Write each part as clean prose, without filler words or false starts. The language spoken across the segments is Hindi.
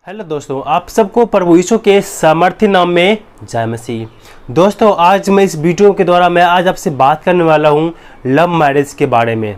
हेलो दोस्तों, आप सबको प्रभु यीशु के सामर्थ्य नाम में जय मसीह। दोस्तों, आज मैं इस वीडियो के द्वारा मैं आज आपसे बात करने वाला हूँ लव मैरिज के बारे में।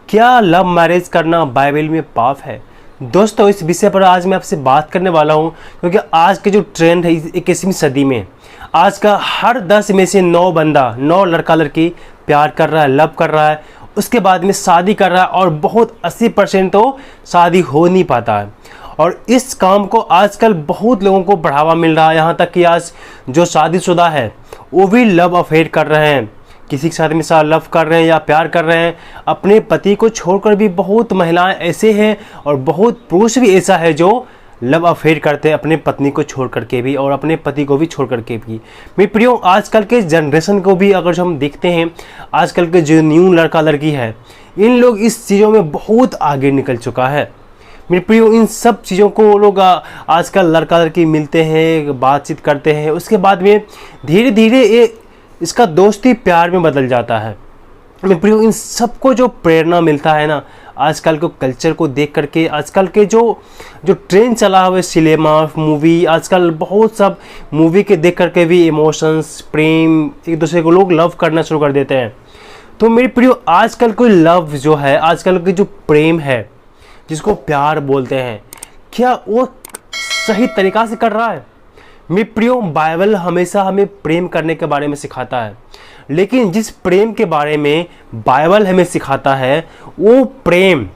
क्या लव मैरिज करना बाइबल में पाप है? दोस्तों, इस विषय पर आज मैं आपसे बात करने वाला हूँ क्योंकि आज के जो ट्रेंड है 21वीं सदी में, आज का हर 10 में से 9 लड़का लड़की प्यार कर रहा है, लव कर रहा है, उसके बाद में शादी कर रहा है और बहुत 80% तो शादी हो नहीं पाता है। और इस काम को आजकल बहुत लोगों को बढ़ावा मिल रहा है, यहाँ तक कि आज जो शादीशुदा है वो भी लव अफेयर कर रहे हैं, किसी के साथ में साथ लव कर रहे हैं या प्यार कर रहे हैं। अपने पति को छोड़कर भी बहुत महिलाएं ऐसे हैं और बहुत पुरुष भी ऐसा है जो लव अफेयर करते हैं अपने पत्नी को छोड़ करके भी और अपने पति को भी छोड़ करके भी। मेरे प्रियो, आजकल के जनरेशन को भी अगर हम देखते हैं, आजकल के जो न्यू लड़का लड़की है, इन लोग इस चीज़ों में बहुत आगे निकल चुका है। मेरे प्रियो, इन सब चीज़ों को लोग आजकल लड़का लड़की मिलते हैं, बातचीत करते हैं, उसके बाद में धीरे धीरे ये इसका दोस्ती प्यार में बदल जाता है। मेरे प्रियो, इन सबको जो प्रेरणा मिलता है ना, आजकल को कल्चर को देख करके, आजकल के जो ट्रेंड चला हुआ है सिनेमा मूवी, आजकल बहुत सब मूवी के देख करके भी इमोशंस, प्रेम, एक दूसरे को लोग लव करना शुरू कर देते हैं। तो मेरे प्रियो, आजकल कोई लव जो है, आजकल के जो प्रेम है जिसको प्यार बोलते हैं, क्या वो सही तरीक़ा से कर रहा है? मेरे प्रियो, बाइबल हमेशा हमें प्रेम करने के बारे में सिखाता है, लेकिन जिस प्रेम के बारे में बाइबल हमें सिखाता है वो प्रेम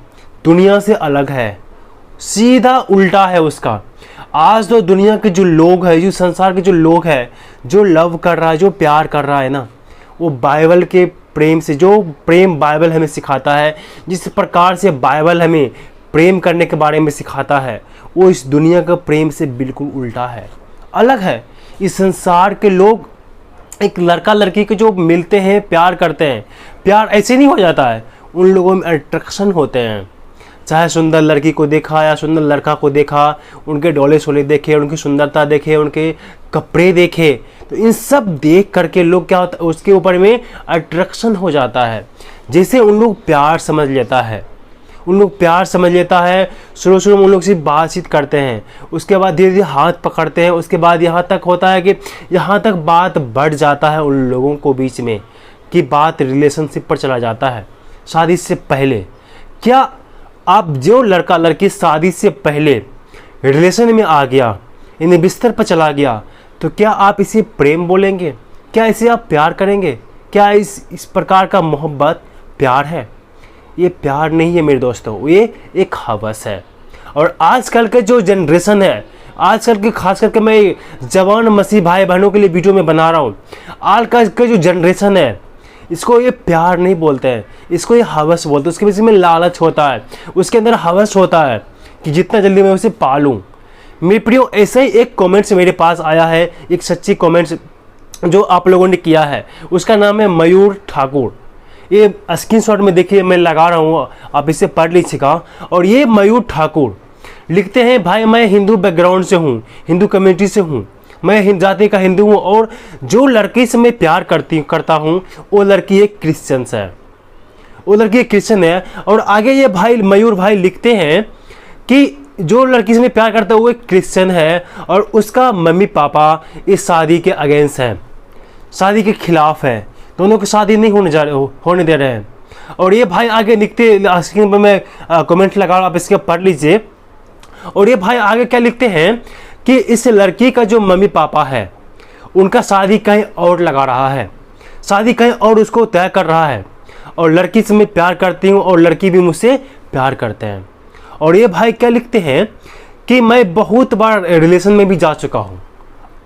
दुनिया से अलग है, सीधा उल्टा है उसका। आज तो दुनिया के जो लोग हैं, जो संसार के जो लोग हैं, जो लव कर रहा है, जो प्यार कर रहा है ना, वो बाइबल के प्रेम से, जो प्रेम बाइबल हमें सिखाता है, जिस प्रकार से बाइबल हमें प्रेम करने के बारे में सिखाता है, वो इस दुनिया का प्रेम से बिल्कुल उल्टा है, अलग है। इस संसार के लोग एक लड़का लड़की के जो मिलते हैं, प्यार करते हैं, प्यार ऐसे नहीं हो जाता है, उन लोगों में अट्रैक्शन होते हैं। चाहे सुंदर लड़की को देखा या सुंदर लड़का को देखा, उनके डोले शोले देखे, उनकी सुंदरता देखे, उनके कपड़े देखे, तो इन सब देख करके लोग क्या होता है, उसके ऊपर में अट्रैक्शन हो जाता है। जैसे उन लोग प्यार समझ लेता है, शुरू में उन लोग से बातचीत करते हैं, उसके बाद धीरे धीरे हाथ पकड़ते हैं, उसके बाद यहाँ तक होता है कि यहाँ तक बात बढ़ जाता है उन लोगों को बीच में कि बात रिलेशनशिप पर चला जाता है शादी से पहले। क्या आप जो लड़का लड़की शादी से पहले रिलेशन में आ गया, इन्हें बिस्तर पर चला गया, तो क्या आप इसे प्रेम बोलेंगे? क्या इसे आप प्यार करेंगे? क्या इस प्रकार का मोहब्बत प्यार है? ये प्यार नहीं है मेरे दोस्तों, ये एक हवस है। और आजकल के जो जनरेशन है, आजकल के खास करके मैं जवान मसीह भाई बहनों के लिए वीडियो में बना रहा हूँ, आजकल के जो जनरेशन है, इसको ये प्यार नहीं बोलते हैं, इसको ये हवस बोलते हैं। उसके पीछे में लालच होता है, उसके अंदर हवस होता है कि जितना जल्दी मैं उसे पालूँ। मेरे प्रियो, ऐसे ही एक कमेंट्स मेरे पास आया है, एक सच्ची कमेंट्स जो आप लोगों ने किया है, उसका नाम है मयूर ठाकुर। ये स्क्रीनशॉट में देखिए, मैं लगा रहा हूँ, आप इसे पढ़ लीजिएगा। और ये मयूर ठाकुर लिखते हैं, भाई मैं हिंदू बैकग्राउंड से हूँ, हिंदू कम्युनिटी से हूँ, मैं जाति का हिंदू हूँ और जो लड़की से मैं प्यार करता हूँ वो लड़की एक क्रिश्चियन है। और आगे ये भाई मयूर भाई लिखते हैं कि जो लड़की से मैं प्यार करता हूँ वो एक क्रिश्चियन है और उसका मम्मी पापा इस शादी के अगेंस्ट हैं, शादी के खिलाफ है, दोनों की शादी नहीं होने दे रहे हैं। और ये भाई आगे लिखते, स्क्रीन पर मैं कमेंट लगा रहा हूँ, आप इसके पढ़ लीजिए। और ये भाई आगे क्या लिखते हैं कि इस लड़की का जो मम्मी पापा है, उनका शादी कहीं और लगा रहा है, शादी कहीं और उसको तय कर रहा है, और लड़की से मैं प्यार करती हूँ और लड़की भी मुझसे प्यार करते हैं। और ये भाई क्या लिखते हैं कि मैं बहुत बार रिलेशन में भी जा चुका हूँ।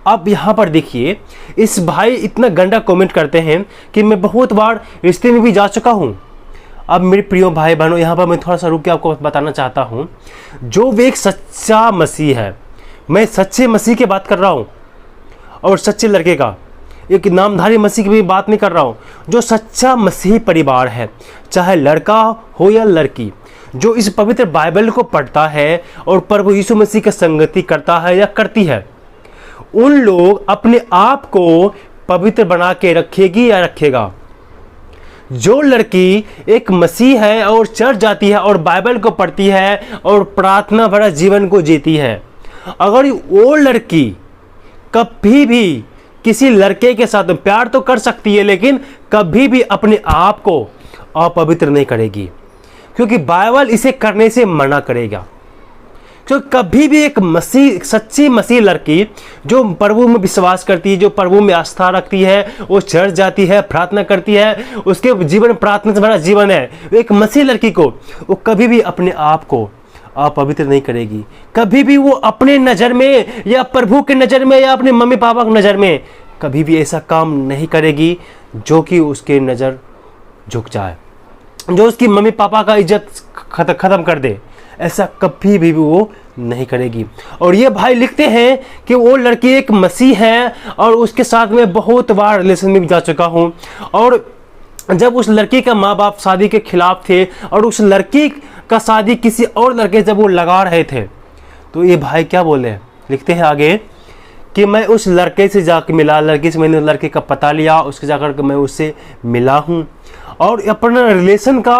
अब यहाँ पर देखिए, इस भाई इतना गंदा कमेंट करते हैं कि मैं बहुत बार रिश्ते में भी जा चुका हूँ। अब मेरे प्रिय भाई बहनों, यहाँ पर मैं थोड़ा सा रुक के आपको बताना चाहता हूँ, जो भी एक सच्चा मसीह है, मैं सच्चे मसीह की बात कर रहा हूँ और सच्चे लड़के का, एक नामधारी मसीह की भी बात नहीं कर रहा हूँ। जो सच्चा मसीही परिवार है, चाहे लड़का हो या लड़की, जो इस पवित्र बाइबल को पढ़ता है और प्रभु यीशु मसीह की संगति करता है या करती है, उन लोग अपने आप को पवित्र बना के रखेगी या रखेगा। जो लड़की एक मसीह है और चर्च जाती है और बाइबल को पढ़ती है और प्रार्थना भरा जीवन को जीती है, अगर वो लड़की कभी भी किसी लड़के के साथ प्यार तो कर सकती है, लेकिन कभी भी अपने आप को अपवित्र नहीं करेगी, क्योंकि बाइबल इसे करने से मना करेगा। क्योंकि कभी भी एक सच्ची मसीह लड़की जो प्रभु में विश्वास करती है, जो प्रभु में आस्था रखती है, वो चर्च जाती है, प्रार्थना करती है, उसके जीवन प्रार्थना से भरा जीवन है, एक मसीह लड़की को वो कभी भी अपने आप को अपवित्र नहीं करेगी। कभी भी वो अपने नज़र में या प्रभु के नज़र में या अपने मम्मी पापा की नज़र में कभी भी ऐसा काम नहीं करेगी जो कि उसके नज़र झुक जाए, जो उसकी मम्मी पापा का इज्जत ख़त्म कर दे। ऐसा कभी भी वो नहीं करेगी। और ये भाई लिखते हैं कि वो लड़की एक मसीह है और उसके साथ में बहुत बार रिलेशन में भी जा चुका हूँ, और जब उस लड़की का माँ बाप शादी के खिलाफ थे और उस लड़की का शादी किसी और लड़के जब वो लगा रहे थे, तो ये भाई क्या बोले, लिखते हैं आगे कि मैं उस लड़के से जाकर मिला, लड़की से मैंने लड़के का पता लिया, उसके जाकर मैं उससे मिला हूँ और अपना रिलेशन का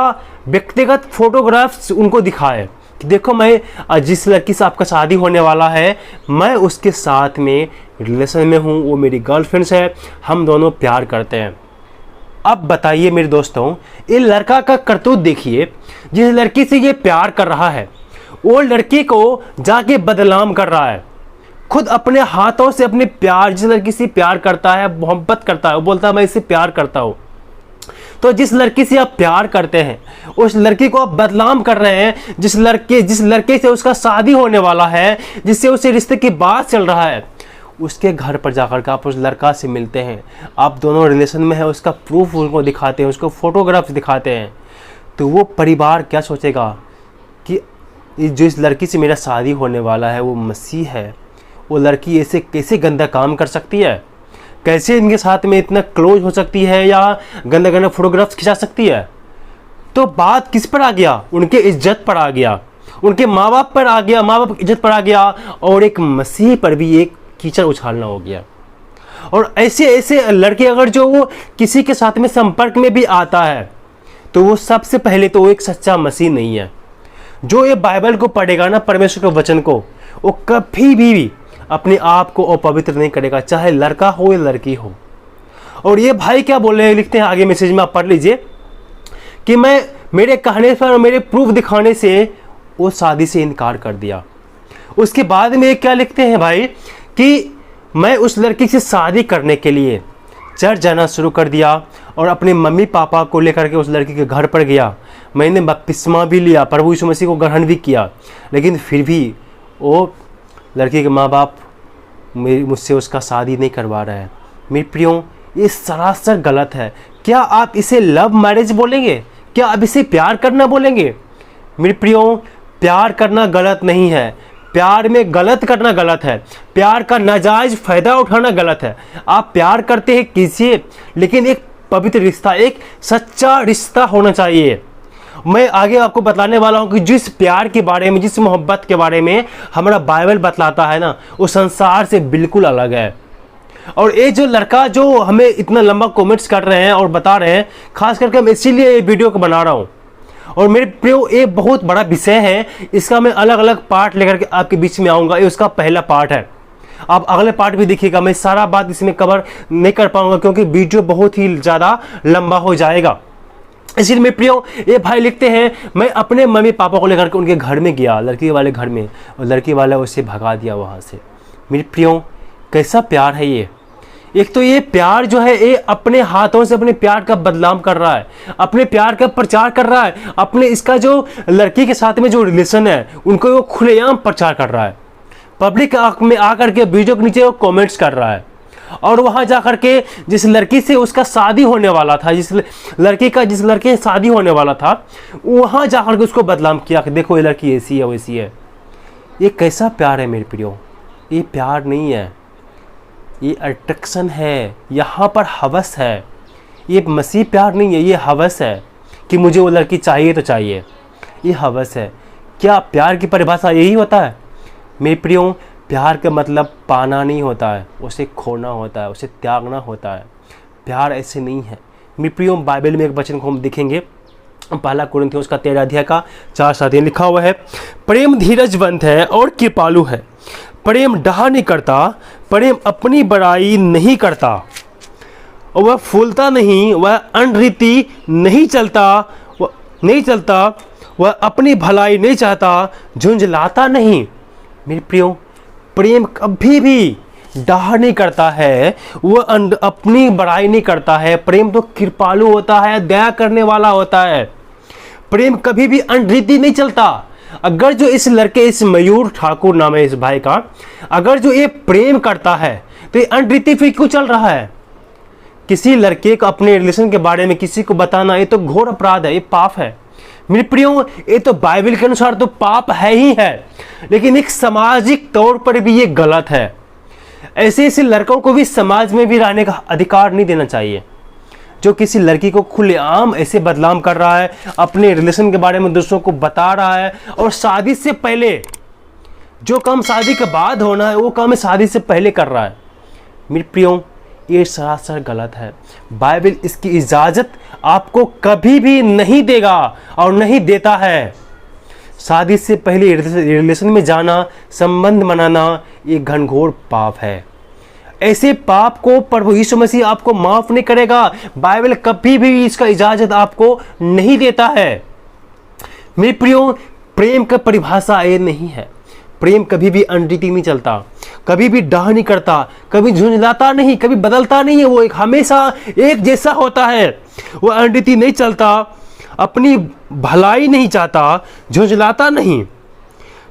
व्यक्तिगत फोटोग्राफ्स उनको दिखाए कि देखो मैं जिस लड़की से आपका शादी होने वाला है, मैं उसके साथ में रिलेशन में हूँ, वो मेरी गर्लफ्रेंड्स है, हम दोनों प्यार करते हैं। अब बताइए मेरे दोस्तों, ये लड़का का करतूत देखिए, जिस लड़की से ये प्यार कर रहा है वो लड़की को जाके बदनाम कर रहा है, खुद अपने हाथों से अपने प्यार, जिस लड़की से प्यार करता है, मोहब्बत करता है, वो बोलता है मैं इससे प्यार करता हूँ। तो जिस लड़की से आप प्यार करते हैं उस लड़की को आप बदनाम कर रहे हैं। जिस लड़के से उसका शादी होने वाला है, जिससे उसे रिश्ते की बात चल रहा है, उसके घर पर जाकर के आप उस लड़का से मिलते हैं, आप दोनों रिलेशन में हैं, उसका प्रूफ उनको दिखाते हैं, उसको फोटोग्राफ्स दिखाते हैं, तो वो परिवार क्या सोचेगा कि जो इस लड़की से मेरा शादी होने वाला है वो मसीह है, वो लड़की ऐसे कैसे गंदा काम कर सकती है, कैसे इनके साथ में इतना क्लोज हो सकती है या गंदा गंदा फोटोग्राफ्स खिंचा सकती है। तो बात किस पर आ गया, उनके इज्जत पर आ गया, उनके माँ बाप पर आ गया, माँ बाप की इज्जत पर आ गया, और एक मसीह पर भी एक कीचड़ उछालना हो गया। और ऐसे लड़के अगर जो वो किसी के साथ में संपर्क में भी आता है तो वो सबसे पहले तो वो एक सच्चा मसीह नहीं है। जो ये बाइबल को पढ़ेगा ना, परमेश्वर के वचन को, वो कभी भी अपने आप को अपवित्र नहीं करेगा, चाहे लड़का हो या लड़की हो। और ये भाई क्या बोल रहे हैं, लिखते हैं आगे मैसेज में, आप पढ़ लीजिए कि मैं मेरे कहने पर और मेरे प्रूफ दिखाने से वो शादी से इनकार कर दिया। उसके बाद में क्या लिखते हैं भाई कि मैं उस लड़की से शादी करने के लिए चर्च जाना शुरू कर दिया और अपने मम्मी पापा को लेकर के उस लड़की के घर पर गया। मैंने बपतिस्मा भी लिया, प्रभु यीशु मसीह को ग्रहण भी किया, लेकिन फिर भी वो लड़की के माँ बाप मुझसे उसका शादी नहीं करवा रहे हैं। मेरे प्रियो, ये सरासर गलत है। क्या आप इसे लव मैरिज बोलेंगे? क्या आप इसे प्यार करना बोलेंगे? मेरे प्रियो, प्यार करना गलत नहीं है, प्यार में गलत करना गलत है, प्यार का नाजायज फ़ायदा उठाना गलत है। आप प्यार करते हैं किसी, लेकिन एक पवित्र रिश्ता, एक सच्चा रिश्ता होना चाहिए। मैं आगे आपको बताने वाला हूं कि जिस प्यार के बारे में, जिस मोहब्बत के बारे में हमारा बाइबल बतलाता है ना, वो संसार से बिल्कुल अलग है। और ये जो लड़का जो हमें इतना लंबा कमेंट्स कर रहे हैं और बता रहे हैं, खास करके मैं इसीलिए ये वीडियो को बना रहा हूँ। और मेरे प्रियो, ये बहुत बड़ा विषय है, इसका मैं अलग अलग पार्ट लेकर के आपके बीच में आऊँगा। ये उसका पहला पार्ट है, आप अगले पार्ट भी देखिएगा। मैं सारा बात इसमें कवर नहीं कर पाऊंगा क्योंकि वीडियो बहुत ही ज़्यादा लंबा हो जाएगा। इसलिए मेरे प्रियो, ये भाई लिखते हैं, मैं अपने मम्मी पापा को लेकर के उनके घर में गया, लड़की वाले घर में, और लड़की वाला उसे भगा दिया वहाँ से। मेरे प्रियो, कैसा प्यार है ये! एक तो ये प्यार जो है, ये अपने हाथों से अपने प्यार का बदनाम कर रहा है, अपने प्यार का प्रचार कर रहा है, अपने इसका जो लड़की के साथ में जो रिलेशन है उनको वो खुलेआम प्रचार कर रहा है, पब्लिक में आकर के वीडियो के नीचे वो कमेंट्स कर रहा है। और वहाँ जा कर के जिस लड़की से उसका शादी होने वाला था, जिस लड़के से शादी होने वाला था, वहाँ जा कर के उसको बदनाम किया कि देखो ये लड़की ऐसी है वैसी है। ये कैसा प्यार है मेरे प्रियो? ये प्यार नहीं है, ये अट्रैक्शन है, यहाँ पर हवस है। ये मसीह प्यार नहीं है, ये हवस है कि मुझे वो लड़की चाहिए तो चाहिए, ये हवस है। क्या प्यार की परिभाषा यही होता है? मेरे प्रियो, प्यार का मतलब पाना नहीं होता है, उसे खोना होता है, उसे त्यागना होता है। प्यार ऐसे नहीं है मेरे प्रियो। बाइबल में एक वचन को हम देखेंगे, पहला कुरिन्थियों उसका 13 अध्याय का 4 साथ लिखा हुआ है, प्रेम धीरजवंत है और कृपालु है, प्रेम डाह नहीं करता, प्रेम अपनी बड़ाई नहीं करता, वह फूलता नहीं, वह अनरीति नहीं चलता, वह अपनी भलाई नहीं चाहता, झुंझलाता नहीं। मेरे प्रियो, प्रेम कभी भी डाह नहीं करता है, वह अपनी बड़ाई नहीं करता है। प्रेम तो कृपालु होता है, दया करने वाला होता है। प्रेम कभी भी अनरीति नहीं चलता। अगर जो इस लड़के, इस मयूर ठाकुर नाम है इस भाई का, अगर जो ये प्रेम करता है तो ये अनरीति फिर क्यों चल रहा है? किसी लड़के को अपने रिलेशन के बारे में किसी को बताना, ये तो घोर अपराध है, ये पाप है। मेरे प्रियो, ये तो बाइबल के अनुसार तो पाप है ही है, लेकिन एक सामाजिक तौर पर भी ये गलत है। ऐसे ऐसे लड़कों को भी समाज में भी रहने का अधिकार नहीं देना चाहिए। जो किसी लड़की को खुलेआम ऐसे बदनाम कर रहा है, अपने रिलेशन के बारे में दूसरों को बता रहा है, और शादी से पहले जो काम शादी के बाद होना है वो काम शादी से पहले कर रहा है। मेरे प्रियो, ये सरासर गलत है। बाइबल इसकी इजाज़त आपको कभी भी नहीं देगा और नहीं देता है। शादी से पहले रिलेशन में जाना, संबंध बनाना, ये घनघोर पाप है। ऐसे पाप को प्रभु यीशु मसीह आपको माफ नहीं करेगा। बाइबल कभी भी इसका इजाज़त आपको नहीं देता है। मेरे प्रियो, प्रेम का परिभाषा ये नहीं है। प्रेम कभी भी अनरीति नहीं चलता, कभी भी डाह नहीं करता, कभी झुंझलाता नहीं, कभी बदलता नहीं है। वो एक हमेशा एक जैसा होता है। वो अनरीति नहीं चलता, अपनी भलाई नहीं चाहता, झुंझलाता नहीं,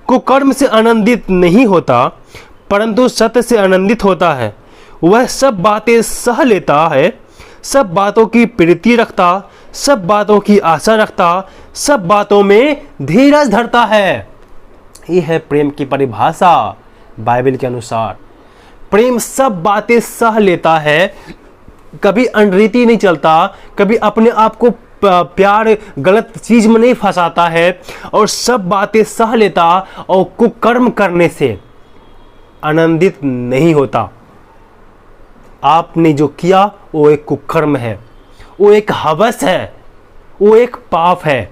कुकर्म से आनंदित नहीं होता, परंतु सत्य से आनंदित होता है। वह सब बातें सह लेता है, सब बातों की प्रीति रखता, सब बातों की आशा रखता, सब बातों में धीरज धरता है। ये है प्रेम की परिभाषा बाइबल के अनुसार। प्रेम सब बातें सह लेता है, कभी अनरीति नहीं चलता, कभी अपने आप को प्यार गलत चीज में नहीं फंसाता है, और सब बातें सह लेता और कुकर्म करने से आनंदित नहीं होता। आपने जो किया वो एक कुकर्म है, वो एक हवस है, वो एक पाप है।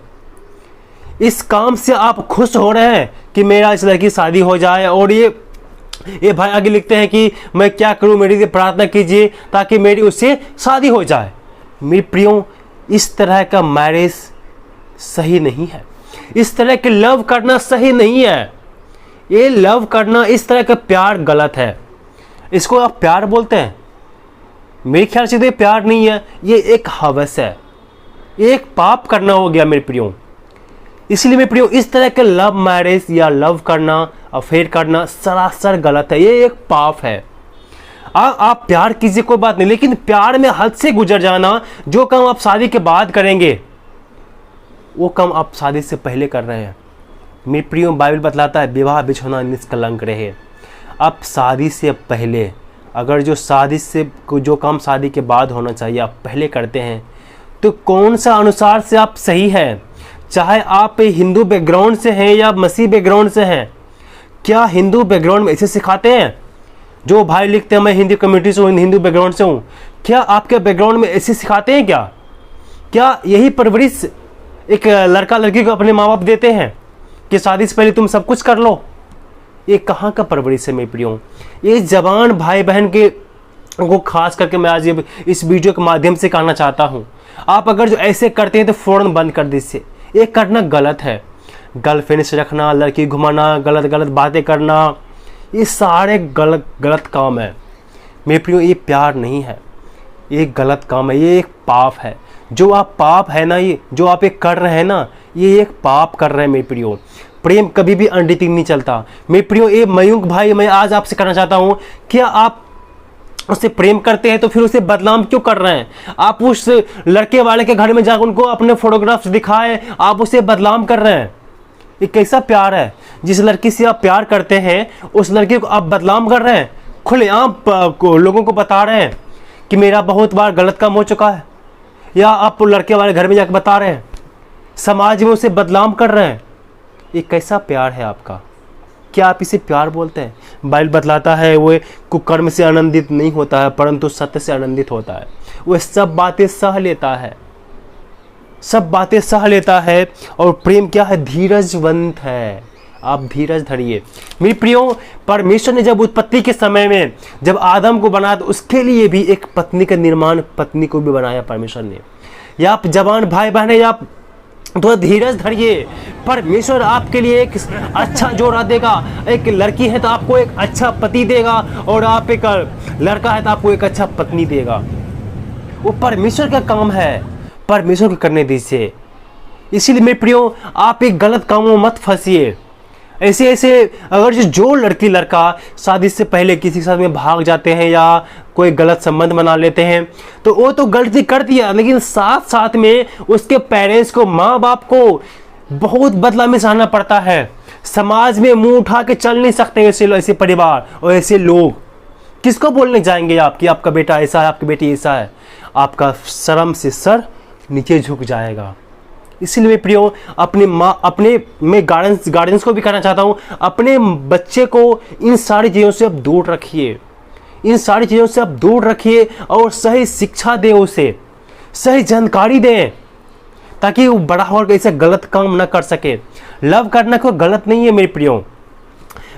इस काम से आप खुश हो रहे हैं कि मेरा इस लड़की शादी हो जाए, और ये भाई आगे लिखते हैं कि मैं क्या करूं, मेरी लिए प्रार्थना कीजिए ताकि मेरी उससे शादी हो जाए। मेरे प्रियो, इस तरह का मैरिज सही नहीं है। इस तरह के लव करना सही नहीं है। ये लव करना, इस तरह का प्यार गलत है। इसको आप प्यार बोलते हैं? मेरे ख्याल से तो ये प्यार नहीं है, ये एक हवस है, एक पाप करना हो गया मेरे प्रियो। इसलिए मेरे प्रियो, इस तरह के लव मैरिज या लव करना, अफेयर करना सरासर गलत है। ये एक पाप है। आप प्यार कीजिए, कोई बात नहीं, लेकिन प्यार में हद से गुजर जाना, जो काम आप शादी के बाद करेंगे वो काम आप शादी से पहले कर रहे हैं। मेरे प्रियो, बाइबल बतलाता है विवाह बिछौना निष्कलंक रहे। आप शादी से पहले अगर जो काम शादी के बाद होना चाहिए आप पहले करते हैं, तो कौन सा अनुसार से आप सही है? चाहे आप हिंदू बैकग्राउंड से हैं या मसीह बैकग्राउंड से हैं, क्या हिंदू बैकग्राउंड में ऐसे सिखाते हैं? जो भाई लिखते हैं मैं हिंदू कम्युनिटी से हूँ, हिंदू बैकग्राउंड से हूँ, क्या आपके बैकग्राउंड में ऐसे सिखाते हैं? क्या यही परवरिश एक लड़का लड़की को अपने माँ बाप देते हैं कि शादी से पहले तुम सब कुछ कर लो? ये कहाँ का परवरिश है मेरे प्रियो? ये जवान भाई बहन के को खास करके मैं आज ये इस वीडियो के माध्यम से कहना चाहता हूँ, आप अगर जो ऐसे करते हैं तो फ़ौरन बंद कर दीजिए। ये करना गलत है। गर्लफ्रेंड से रखना, लड़की घुमाना, गलत गलत बातें करना, ये सारे गलत काम है मेरे प्रियो। ये प्यार नहीं है, ये गलत काम है, ये एक पाप है। जो आप पाप है ना, ये जो आप एक कर रहे हैं ना, ये एक पाप कर रहे हैं मेरे प्रियो। प्रेम कभी भी अनरीति नहीं चलता मेरे प्रियो। ये मयूंक भाई, मैं आज आपसे कहना चाहता हूँ, क्या आप उससे प्रेम करते हैं तो फिर उसे बदनाम क्यों कर रहे हैं? आप उस लड़के वाले के घर में जाकर उनको अपने फोटोग्राफ्स दिखाए, आप उसे बदनाम कर रहे हैं। ये कैसा प्यार है? जिस लड़की से आप प्यार करते हैं उस लड़के को आप बदनाम कर रहे हैं, खुलेआम लोगों को बता रहे हैं कि मेरा बहुत बार गलत काम हो चुका है, या आप लड़के वाले घर में जाकर बता रहे हैं, समाज में उसे बदनाम कर रहे हैं। ये कैसा प्यार है आपका? क्या आप इसे प्यार बोलते हैं? बाइबल बतलाता है वो कुकर्म से आनंदित नहीं होता है, परंतु सत्य से आनंदित होता है। वो सब बातें सह लेता है, सब बातें सह लेता है। और प्रेम क्या है? धीरजवंत है। आप धीरज धरिए। मेरे प्रियो, परमेश्वर ने जब उत्पत्ति के समय में जब आदम को बनाया तो उसके लिए भी एक पत्नी का निर्माण, पत्नी को भी बनाया परमेश्वर ने। या आप जवान भाई बहन है, या आप थोड़ा धीरज धरिए, परमेश्वर आपके लिए एक अच्छा जोड़ा देगा। एक लड़की है तो आपको एक अच्छा पति देगा, और आप एक लड़का है तो आपको एक अच्छा पत्नी देगा। वो परमेश्वर का काम है, परमेश्वर को करने दीजिए। इसीलिए मेरे प्रियो, आप एक गलत कामों में मत फंसिए। ऐसे अगर जो लड़की लड़का शादी से पहले किसी के साथ में भाग जाते हैं या कोई गलत संबंध बना लेते हैं, तो वो तो गलती कर दिया, लेकिन साथ साथ में उसके पेरेंट्स को, माँ बाप को बहुत बदला में सहना पड़ता है। समाज में मुंह उठा के चल नहीं सकते ऐसे परिवार और ऐसे लोग। किसको बोलने जाएंगे आप कि आपका बेटा ऐसा है, आपकी बेटी ऐसा है? आपका शर्म से सर नीचे झुक जाएगा। इसलिए मैं प्रियो, मैं गार्डियंस को भी कहना चाहता हूँ, अपने बच्चे को इन सारी चीज़ों से आप दूर रखिए, इन सारी चीज़ों से आप दूर रखिए, और सही शिक्षा दें, उसे सही जानकारी दें, ताकि वो बड़ा होकर ऐसे गलत काम ना कर सके। लव करना कोई गलत नहीं है मेरे प्रियो।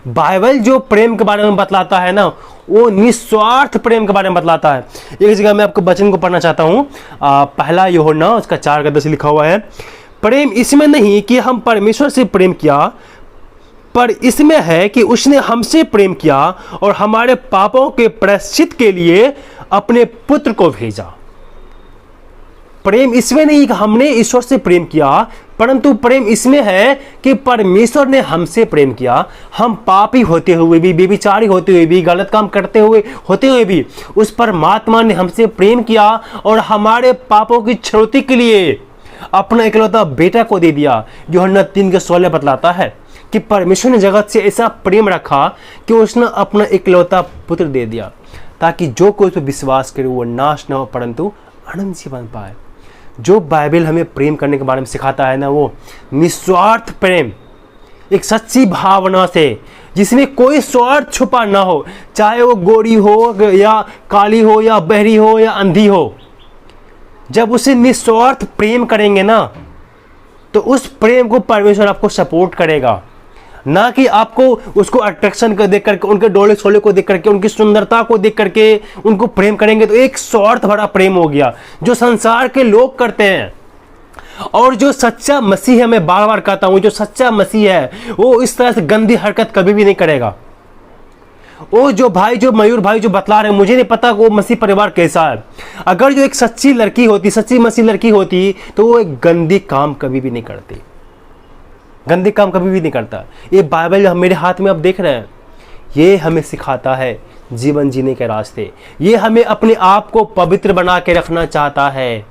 बाइबल जो प्रेम के बारे में बतलाता है ना, वो निस्वार्थ प्रेम के बारे में बतलाता है। एक जगह मैं आपको वचन को पढ़ना चाहता हूँ, पहला यूहन्ना उसका 4:10 लिखा हुआ है, प्रेम इसमें नहीं कि हम परमेश्वर से प्रेम किया, पर इसमें है कि उसने हमसे प्रेम किया और हमारे पापों के प्रायश्चित के लिए अपने पुत्र को भेजा। प्रेम इसमें नहीं कि हमने ईश्वर से प्रेम किया, परंतु प्रेम इसमें है कि परमेश्वर ने हमसे प्रेम किया। हम पापी होते हुए भी, बेविचारी होते हुए भी, गलत काम करते हुए होते हुए भी उस परमात्मा ने हमसे प्रेम किया और हमारे पापों की क्षति के लिए अपना इकलौता बेटा को दे दिया। यूहन्ना 3:16 बतलाता है कि परमेश्वर ने जगत से ऐसा प्रेम रखा कि उसने अपना इकलौता पुत्र दे दिया, ताकि जो कोई उस पर विश्वास करे वो नाश न हो परंतु अनंत जीवन पाए। जो बाइबल हमें प्रेम करने के बारे में सिखाता है ना, वो निस्वार्थ प्रेम, एक सच्ची भावना से, जिसमें कोई स्वार्थ छुपा ना हो, चाहे वो गोरी हो या काली हो या बहरी हो या अंधी हो। जब उसे निस्वार्थ प्रेम करेंगे ना, तो उस प्रेम को परमेश्वर आपको सपोर्ट करेगा, ना कि आपको उसको अट्रैक्शन को देख करके, उनके डोले छोले को देख करके, उनकी सुंदरता को देख करके उनको प्रेम करेंगे। तो एक स्वार्थ भरा प्रेम हो गया जो संसार के लोग करते हैं। और जो सच्चा मसीह है, मैं बार बार कहता हूं, जो सच्चा मसीह है वो इस तरह से गंदी हरकत कभी भी नहीं करेगा। वो जो मयूर भाई जो बतला रहे हैं, मुझे नहीं पता वो मसीह परिवार कैसा है। अगर जो एक सच्ची लड़की होती, सच्ची मसीह लड़की होती, तो वो एक गंदी काम कभी भी नहीं करती, गंदे काम कभी भी नहीं करता। ये बाइबल जो मेरे हाथ में आप देख रहे हैं, ये हमें सिखाता है जीवन जीने के रास्ते। ये हमें अपने आप को पवित्र बना के रखना चाहता है।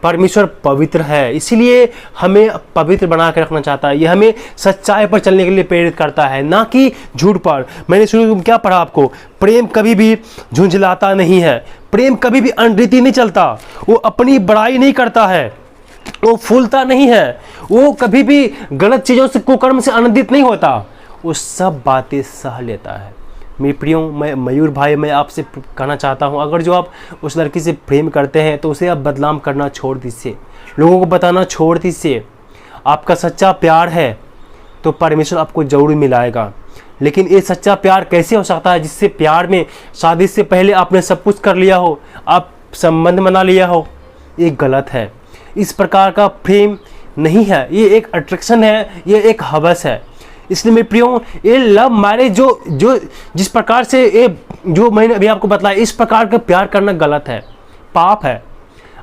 परमेश्वर पवित्र है, इसलिए हमें पवित्र बना के रखना चाहता है। ये हमें सच्चाई पर चलने के लिए प्रेरित करता है, ना कि झूठ पर। मैंने शुरू में क्या पढ़ा आपको, प्रेम कभी भी झुंझलाता नहीं है, प्रेम कभी भी अनरीति नहीं चलता, वो अपनी बड़ाई नहीं करता है, वो फूलता नहीं है, वो कभी भी गलत चीज़ों से, कुकर्म से आनंदित नहीं होता, वो सब बातें सह लेता है। मेरे प्रियो, मैं मयूर भाई, मैं आपसे कहना चाहता हूँ, अगर जो आप उस लड़की से प्रेम करते हैं तो उसे आप बदनाम करना छोड़ दीजिए, लोगों को बताना छोड़ दीजिए। आपका सच्चा प्यार है तो परमेश्वर आपको जरूर मिलाएगा। लेकिन ये सच्चा प्यार कैसे हो सकता है जिससे प्यार में शादी से पहले आपने सब कुछ कर लिया हो, आप संबंध बना लिया हो? ये गलत है। इस प्रकार का प्रेम नहीं है, ये एक अट्रैक्शन है, ये एक हवस है। इसलिए मेरे प्रियो, ये लव मैरिज जो जिस प्रकार से ये जो मैंने अभी आपको बताया, इस प्रकार का प्यार करना गलत है, पाप है।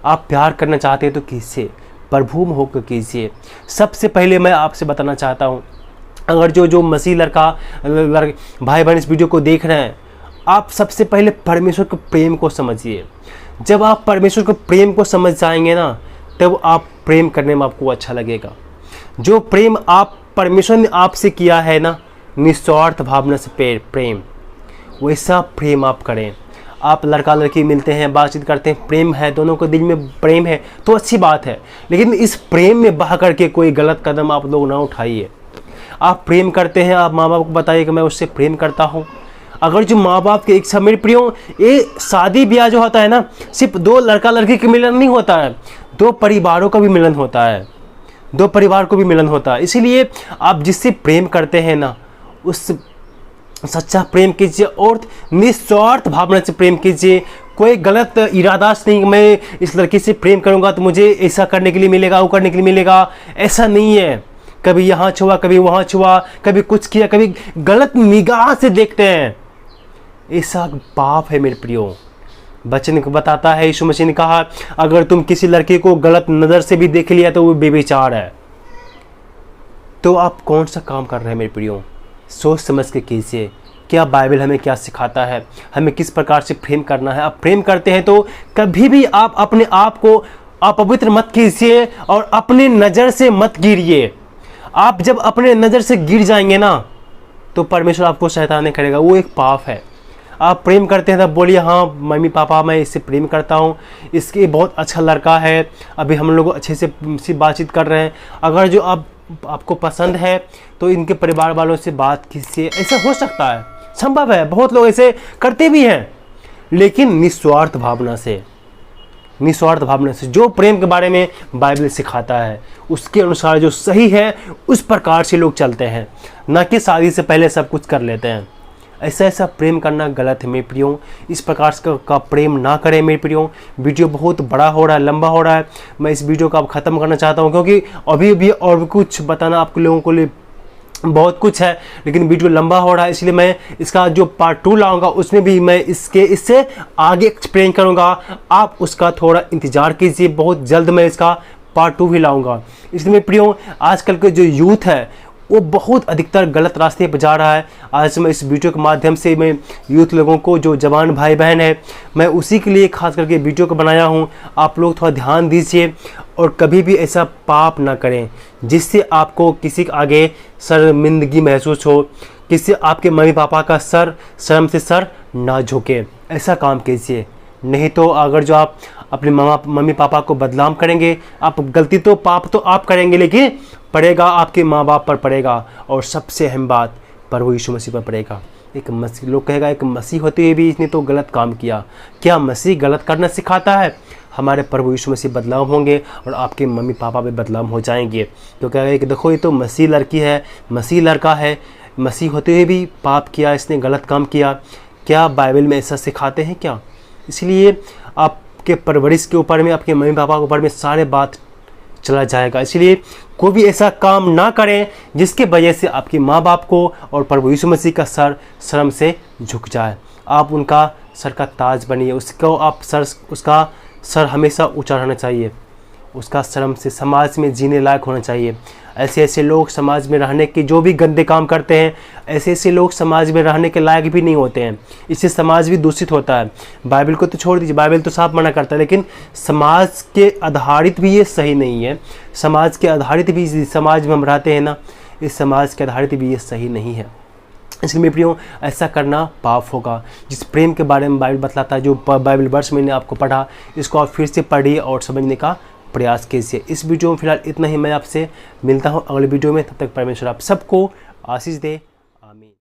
आप प्यार करना चाहते हैं तो किससे? प्रभु में होकर कीजिए। सबसे पहले मैं आपसे बताना चाहता हूँ, अगर जो मसीह भाई बहन इस वीडियो को देख रहे हैं, आप सबसे पहले परमेश्वर के प्रेम को समझिए। जब आप परमेश्वर के प्रेम को समझ जाएंगे ना, तब आप प्रेम करने में आपको अच्छा लगेगा। जो प्रेम आप परमेश्वर ने आपसे किया है ना, निस्वार्थ भावना से प्रेम, वैसा प्रेम आप करें। आप लड़का लड़की मिलते हैं, बातचीत करते हैं, प्रेम है, दोनों को दिल में प्रेम है तो अच्छी बात है, लेकिन इस प्रेम में बह करके कोई गलत कदम आप लोग ना उठाइए। आप प्रेम करते हैं, आप माँ बाप को बताइए कि मैं उससे प्रेम करता हूँ। अगर जो माँ बाप के इच्छा, मेरे प्रियो, ये शादी ब्याह जो होता है ना, सिर्फ दो लड़का लड़की के मिलन नहीं होता है, दो परिवारों का भी मिलन होता है। दो परिवार को भी मिलन होता है। इसीलिए आप जिससे प्रेम करते हैं ना, उस सच्चा प्रेम कीजिए और निस्वार्थ भावना से प्रेम कीजिए। कोई गलत इरादा से नहीं, मैं इस लड़की से प्रेम करूंगा तो मुझे ऐसा करने के लिए मिलेगा, वो करने के लिए मिलेगा, ऐसा नहीं है। कभी यहाँ छुआ, कभी वहाँ छुआ, कभी कुछ किया, कभी गलत निगाह से देखते हैं, ऐसा पाप है मेरे प्रियो। वचन को बताता है, यीशु मसीह ने कहा अगर तुम किसी लड़के को गलत नज़र से भी देख लिया तो वो बेविचार है। तो आप कौन सा काम कर रहे हैं मेरे प्रियो? सोच समझ के कीजिए। क्या बाइबल हमें क्या सिखाता है, हमें किस प्रकार से प्रेम करना है। आप प्रेम करते हैं तो कभी भी आप अपने आप को अपवित्र मत कीजिए और अपने नज़र से मत गिरिए। आप जब अपने नज़र से गिर जाएंगे ना तो परमेश्वर आपको शैतान नहीं करेगा, वो एक पाप है। आप प्रेम करते हैं तब बोलिए हाँ मम्मी पापा मैं इससे प्रेम करता हूँ, इसके बहुत अच्छा लड़का है, अभी हम लोग अच्छे से बातचीत कर रहे हैं। अगर जो आपको पसंद है तो इनके परिवार वालों से बात कीजिए। ऐसा हो सकता है, संभव है, बहुत लोग ऐसे करते भी हैं, लेकिन निस्वार्थ भावना से जो प्रेम के बारे में बाइबल सिखाता है उसके अनुसार जो सही है उस प्रकार से लोग चलते हैं, ना कि शादी से पहले सब कुछ कर लेते हैं। ऐसा प्रेम करना गलत है मेरे प्रियो। इस प्रकार का प्रेम ना करें मेरे प्रियो। वीडियो बहुत बड़ा हो रहा है, लंबा हो रहा है, मैं इस वीडियो को अब ख़त्म करना चाहता हूँ क्योंकि अभी भी और भी कुछ बताना आप लोगों को लिए बहुत कुछ है, लेकिन वीडियो लंबा हो रहा है। इसलिए मैं इसका जो पार्ट 2 लाऊंगा उसमें भी मैं इससे आगे एक्सप्लेन करूंगा। आप उसका थोड़ा इंतज़ार कीजिए, बहुत जल्द मैं इसका पार्ट 2 भी लाऊंगा। इसलिए मेरे प्रियो आजकल के जो यूथ है वो बहुत अधिकतर गलत रास्ते पर जा रहा है। आज मैं इस वीडियो के माध्यम से मैं यूथ लोगों को, जो जवान भाई बहन है, मैं उसी के लिए खास करके वीडियो को बनाया हूँ। आप लोग थोड़ा ध्यान दीजिए और कभी भी ऐसा पाप ना करें जिससे आपको किसी के आगे शर्मिंदगी महसूस हो, किसी आपके मम्मी पापा का शर्म से सर ना झुके। ऐसा काम कीजिए, नहीं तो अगर जो आप अपने मम्मी पापा को बदनाम करेंगे, आप गलती तो पाप तो आप करेंगे लेकिन पड़ेगा आपके माँ बाप पर पड़ेगा, और सबसे अहम बात प्रभु यीशु मसीह पर पड़ेगा। एक मसीह, लोग कहेगा एक मसीह होते हुए भी इसने तो गलत काम किया। क्या मसीह गलत करना सिखाता है? हमारे प्रभु यीशु मसीह बदलाव होंगे और आपके मम्मी पापा भी बदलाव हो जाएंगे। तो कहेगा कि देखो ये तो मसीह लड़की है, मसीह लड़का है, मसीह होते हुए भी पाप किया, इसने गलत काम किया। क्या बाइबल में ऐसा सिखाते हैं क्या? इसलिए आपके परवरिश के ऊपर में, आपके मम्मी पापा के ऊपर में सारे बात चला जाएगा। इसलिए कोई भी ऐसा काम ना करें जिसके वजह से आपके माँ बाप को और प्रभु यीशु मसीह का सर शर्म से झुक जाए। आप उनका सर का ताज बनिए, उसका सर हमेशा ऊंचा रहना चाहिए, उसका शर्म से समाज में जीने लायक होना चाहिए। ऐसे लोग समाज में रहने के, जो भी गंदे काम करते हैं, ऐसे लोग समाज में रहने के लायक भी नहीं होते हैं। इससे समाज भी दूषित होता है। बाइबल को तो छोड़ दीजिए, बाइबल तो साफ मना करता है, लेकिन समाज के आधारित भी ये सही नहीं है। समाज के आधारित भी, समाज में हम रहते हैं ना, इस समाज के आधारित भी ये सही नहीं है। इसलिए मेरे प्रियो ऐसा करना पाप होगा। जिस प्रेम के बारे में बाइबल बतलाता है, जो बाइबल वर्ष मैंने आपको पढ़ा, इसको आप फिर से पढ़िए और समझने का प्रयास कीजिए। इस वीडियो में फिलहाल इतना ही। मैं आपसे मिलता हूँ अगले वीडियो में, तब तक परमेश्वर आप सबको आशीष दे।